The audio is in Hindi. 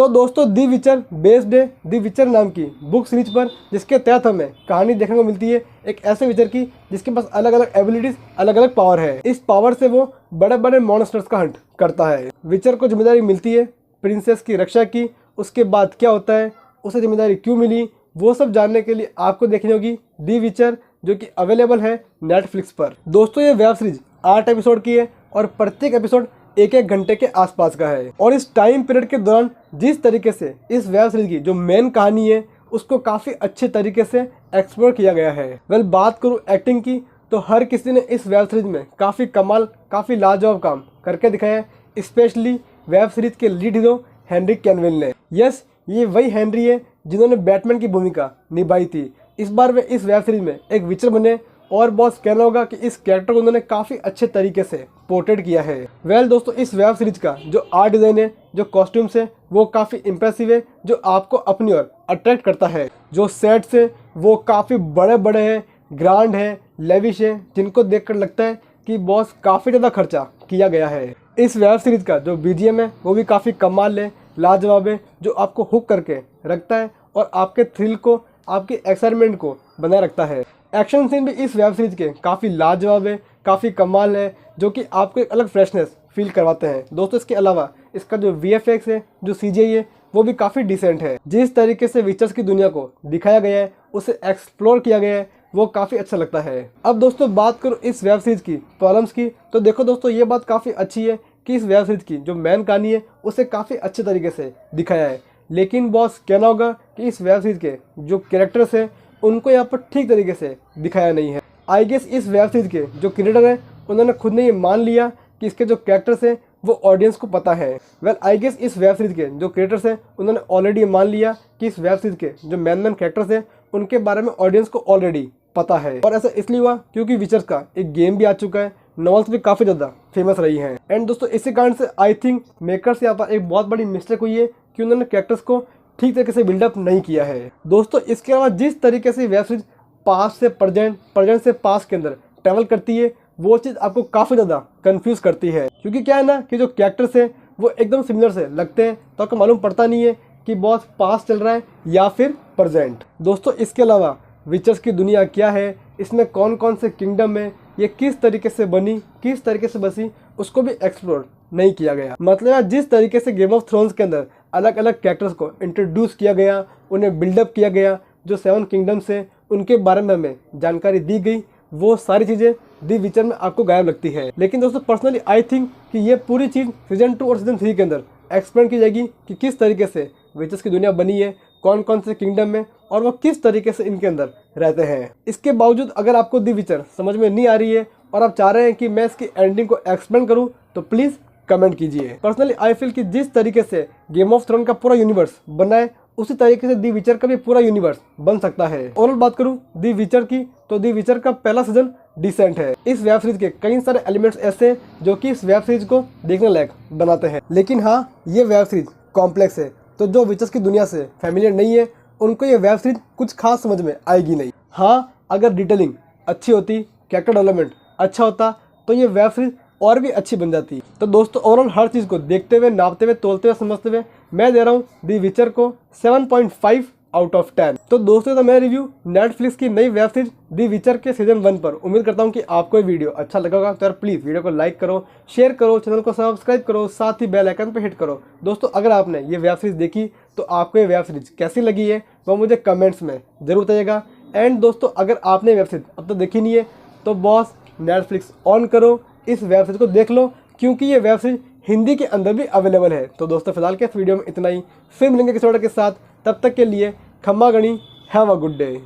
तो दोस्तों दी विचर बेस्ड है दी विचर नाम की बुक सीरीज पर, जिसके तहत हमें कहानी देखने को मिलती है एक ऐसे विचर की जिसके पास अलग अलग एबिलिटीज, अलग अलग पावर है। इस पावर से वो बड़े बड़े मॉन्स्टर्स का हंट करता है। विचर को जिम्मेदारी मिलती है प्रिंसेस की रक्षा की। उसके बाद क्या होता है, उसे जिम्मेदारी क्यों मिली, वो सब जानने के लिए आपको देखनी होगी दी विचर, जो कि अवेलेबल है नेटफ्लिक्स पर। दोस्तों ये वेब सीरीज 8 एपिसोड की है और प्रत्येक एपिसोड 1-1 घंटे के आसपास का है। और इस टाइम पीरियड के दौरान जिस तरीके से इस वेब सीरीज की जो मेन कहानी है उसको काफ़ी अच्छे तरीके से एक्सप्लोर किया गया है। बात करूँ एक्टिंग की तो हर किसी ने इस वेब सीरीज में काफ़ी कमाल, काफ़ी लाजवाब काम करके दिखाया है। स्पेशली वेब सीरीज के लीड हीरो हेनरी कैविल ने। यस, ये वही हेनरी है जिन्होंने बैटमैन की भूमिका निभाई थी। इस बार वे इस वेब सीरीज में एक विचर बने और बॉस कहना होगा कि इस कैरेक्टर को उन्होंने काफ़ी अच्छे तरीके से पोर्ट्रेट किया है। दोस्तों इस वेब सीरीज का जो आर्ट डिज़ाइन है, जो कॉस्ट्यूम्स है, वो काफ़ी इम्प्रेसिव है, जो आपको अपनी ओर अट्रैक्ट करता है। जो सेट्स है वो काफ़ी बड़े बड़े हैं, ग्रांड है, लेविश है, जिनको देखकर लगता है कि बॉस काफ़ी ज़्यादा खर्चा किया गया है। इस वेब सीरीज का जो बीजीएम है वो भी काफ़ी कमाल है, लाजवाब है, जो आपको हुक करके रखता है और आपके थ्रिल को, आपके एक्साइटमेंट को बनाए रखता है। एक्शन सीन भी इस वेब सीरीज के काफ़ी लाजवाब है, काफ़ी कमाल है, जो कि आपको एक अलग फ्रेशनेस फील करवाते हैं। दोस्तों इसके अलावा इसका जो VFX है, जो CGI है, वो भी काफ़ी डिसेंट है। जिस तरीके से विचर्स की दुनिया को दिखाया गया है, उसे एक्सप्लोर किया गया है, वो काफ़ी अच्छा लगता है। अब दोस्तों बात करो इस वेब सीरीज की प्रॉब्लम्स की, तो देखो दोस्तों ये बात काफ़ी अच्छी है कि इस वेब सीरीज की जो मेन कहानी है उसे काफ़ी अच्छे तरीके से दिखाया है। लेकिन बॉस कहना होगा कि इस वेब सीरीज के जो कैरेक्टर्स हैं उनको यहाँ पर ठीक तरीके से दिखाया नहीं है। आई गेस इस वेब सीरीज के जो क्रिएटर हैं उन्होंने खुद ने ये मान लिया कि इसके जो कैरेक्टर्स हैं वो ऑडियंस को पता है। आई गेस इस वेब सीरीज के जो क्रिएटर्स हैं उन्होंने ऑलरेडी मान लिया कि इस वेब सीरीज के जो मेन कैरेक्टर्स हैं उनके बारे में ऑडियंस को ऑलरेडी पता है। और ऐसा इसलिए हुआ क्योंकि विचर्स का एक गेम भी आ चुका है, नॉवेल्स भी काफ़ी ज़्यादा फेमस रही हैं। एंड दोस्तों इसी कारण से आई थिंक मेकर्स यहाँ पर एक बहुत बड़ी मिस्टेक हुई है कि उन्होंने कैरेक्टर्स को ठीक तरीके से बिल्डअप नहीं किया है। दोस्तों इसके अलावा जिस तरीके से वेब सीरीज पास्ट से प्रेजेंट, प्रेजेंट से पास्ट के अंदर ट्रैवल करती है, वो चीज़ आपको काफ़ी ज़्यादा कंफ्यूज करती है। क्योंकि क्या है ना कि जो कैरेक्टर्स हैं वो एकदम सिमिलर से लगते हैं, तो आपको मालूम पड़ता नहीं है कि बॉस पास्ट चल रहा है या फिर प्रेजेंट। दोस्तों इसके अलावा विचर्स की दुनिया क्या है, इसमें कौन कौन से किंगडम है, ये किस तरीके से बनी, किस तरीके से बसी, उसको भी एक्सप्लोर नहीं किया गया। मतलब जिस तरीके से गेम ऑफ थ्रोन्स के अंदर अलग अलग कैरेक्टर्स को इंट्रोड्यूस किया गया, उन्हें बिल्डअप किया गया, जो 7 किंगडम्स हैं उनके बारे में हमें जानकारी दी गई, वो सारी चीज़ें दी विचर में आपको गायब लगती है। लेकिन दोस्तों पर्सनली आई थिंक कि ये पूरी चीज़ सीजन 2 और सीजन 3 के अंदर एक्सप्लेन की जाएगी कि किस तरीके से विचर्स की दुनिया बनी है, कौन कौन से किंगडम है और वो किस तरीके से इनके अंदर रहते हैं। इसके बावजूद अगर आपको दी विचर समझ में नहीं आ रही है और आप चाह रहे हैं कि मैं इसकी एंडिंग को एक्सप्लेन करूं, तो प्लीज़ कमेंट कीजिए। पर्सनली आई फील कि जिस तरीके से गेम ऑफ थ्रोन का पूरा यूनिवर्स बना है, उसी तरीके से दी विचर का भी पूरा यूनिवर्स बन सकता है। और बात करूं दी विचर की, तो दी विचर का पहला सीजन डिसेंट है। इस वेब सीरीज के कई सारे एलिमेंट्स ऐसे हैं जो कि इस वेब सीरीज को देखने लायक बनाते हैं। लेकिन हाँ, ये वेब सीरीज कॉम्प्लेक्स है, तो जो विचर्स की दुनिया से फैमिलियर नहीं है उनको ये वेब सीरीज कुछ खास समझ में आएगी नहीं। हाँ, अगर डिटेलिंग अच्छी होती, कैरेक्टर डेवलपमेंट अच्छा होता, तो ये वेब सीरीज और भी अच्छी बन जाती। तो दोस्तों ओवरऑल हर चीज़ को देखते हुए, नापते हुए, तोलते हुए, समझते हुए मैं दे रहा हूँ दी विचर को 7.5 आउट ऑफ 10। तो दोस्तों तो मेरा रिव्यू नेटफ्लिक्स की नई वेब सीरीज दी विचर के सीजन 1 पर। उम्मीद करता हूँ कि आपको ये वीडियो अच्छा लगा होगा। तो यार प्लीज़ वीडियो को लाइक करो, शेयर करो, चैनल को सब्सक्राइब करो, साथ ही बेल आइकन पर हिट करो। दोस्तों अगर आपने ये वेब सीरीज देखी तो आपको ये वेब सीरीज कैसी लगी है वो मुझे कमेंट्स में ज़रूर बताइएगा। एंड दोस्तों अगर आपने वेब सीरीज अब तक देखी नहीं है तो बॉस नेटफ्लिक्स ऑन करो, इस वेब सीरीज को देख लो, क्योंकि ये वेब सीरीज हिंदी के अंदर भी अवेलेबल है। तो दोस्तों फिलहाल के इस वीडियो में इतना ही, फिर मिलेंगे किसी और के साथ। तब तक के लिए खम्मा गणी, हैव अ गुड डे।